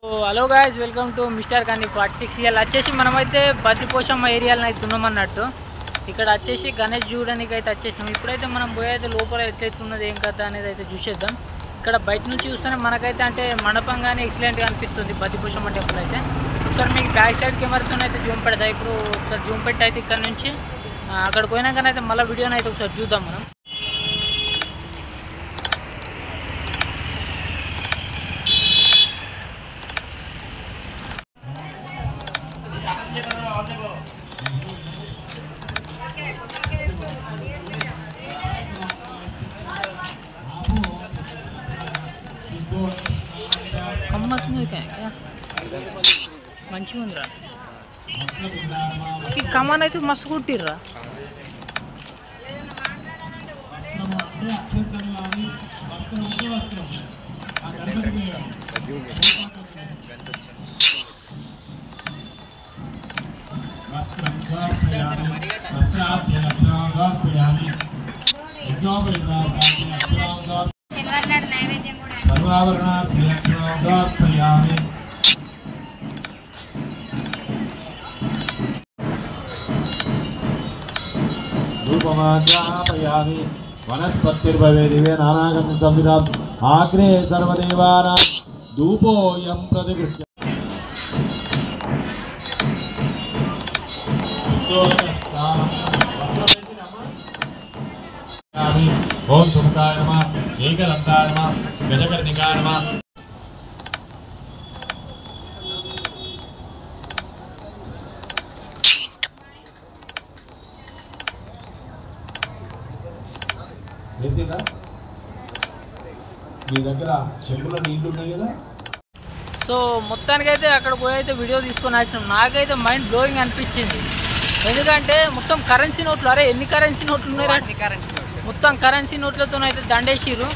Hello guys, welcome to mister కానీ 46. ఇలా వచ్చేసి మనమైతే బద్దిపోషమ్మ ఏరియాలో అయితే ఉన్నామన్నట్టు. ఇక్కడ వచ్చేసి గణేష్ చూడడానికి అయితే వచ్చేసినాం. ఇప్పుడైతే మనం పోయేది లోపల ఎట్లయితున్నది ఏం కదా అనేది అయితే చూసేద్దాం. ఇక్కడ బయట నుంచి చూస్తేనే మనకైతే అంటే మండపం కానీ ఎక్సలెంట్గా అనిపిస్తుంది బద్దిపోషమ్మ టెంపుల్ అయితే. ఒకసారి మీకు బ్యాక్ సైడ్ కెమెరాతో అయితే జూమ్ పెడతా. ఇప్పుడు ఒకసారి జూమ్ పెట్టి అయితే ఇక్కడ నుంచి అక్కడికి పోయినాకనైతే మళ్ళీ వీడియోని అయితే ఒకసారి చూద్దాం మనం. మంచిగా ఉందిరా, ఈ కమాన్ అయితే మస్తు కుట్టిర్రా. धूपमाध्यापयामि वनस्पतिर्भवेदिवे नानागन्ध संविधात् आग्रे सर्वदेवानां धूपोऽयं प्रतिगृह्य ओम सुमुखाय नमः एकदन्ताय नमः गजकर्णिकाय नमः. మీ దగ్గర చెరువులో నీళ్లు ఉన్నాయి కదా. సో మొత్తానికైతే అక్కడ పోయి అయితే వీడియో తీసుకొని వచ్చినాం. నాకైతే మైండ్ బ్లోయింగ్ అనిపించింది. ఎందుకంటే మొత్తం కరెన్సీ నోట్లు, అరే ఎన్ని కరెన్సీ నోట్లు ఉన్నాయి, మొత్తం కరెన్సీ నోట్లతో అయితే దండేసిరు.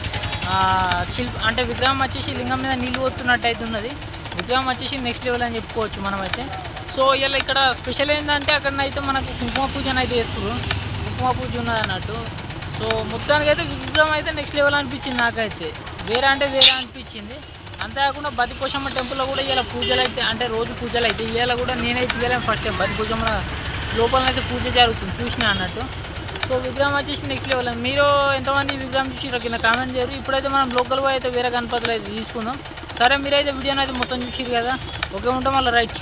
అంటే విగ్రహం వచ్చేసి లింగం మీద నీళ్ళు పోతున్నట్టు అయితే ఉన్నది. విగ్రహం వచ్చేసి నెక్స్ట్ లెవెల్ అని చెప్పుకోవచ్చు మనమైతే. సో ఇలా ఇక్కడ స్పెషల్ ఏంటంటే అక్కడనైతే మనకు కుంకుమ పూజను అయితే చేస్తారు. కుంకుమ పూజ ఉన్నది అన్నట్టు. సో మొత్తానికి అయితే విగ్రహం అయితే నెక్స్ట్ లెవెల్ అనిపించింది నాకైతే. వేరే అనిపించింది. అంతేకాకుండా బద్దిపోషమ్మ టెంపుల్లో కూడా ఇలా పూజలు అయితే అంటే రోజు పూజలు అయితే ఇలా కూడా నేనైతే ఇవ్వలేను ఫస్ట్ టైం. బద్దిపోషమ్మ లోపలనైతే పూజ జరుగుతుంది చూసినా అన్నట్టు. సో విగ్రహం వచ్చేసి నెక్స్ట్ లెవెల్. మీరు ఎంతమంది విగ్రహం చూసిరో కింద కామెంట్ చేయరు. ఇప్పుడైతే మనం లోకల్ అయితే వేరే గణపతులు అయితే తీసుకుందాం. సరే, మీరైతే వీడియోని అయితే మొత్తం చూసిరు కదా. ఓకే, ఉంటాం మళ్ళీ రైట్.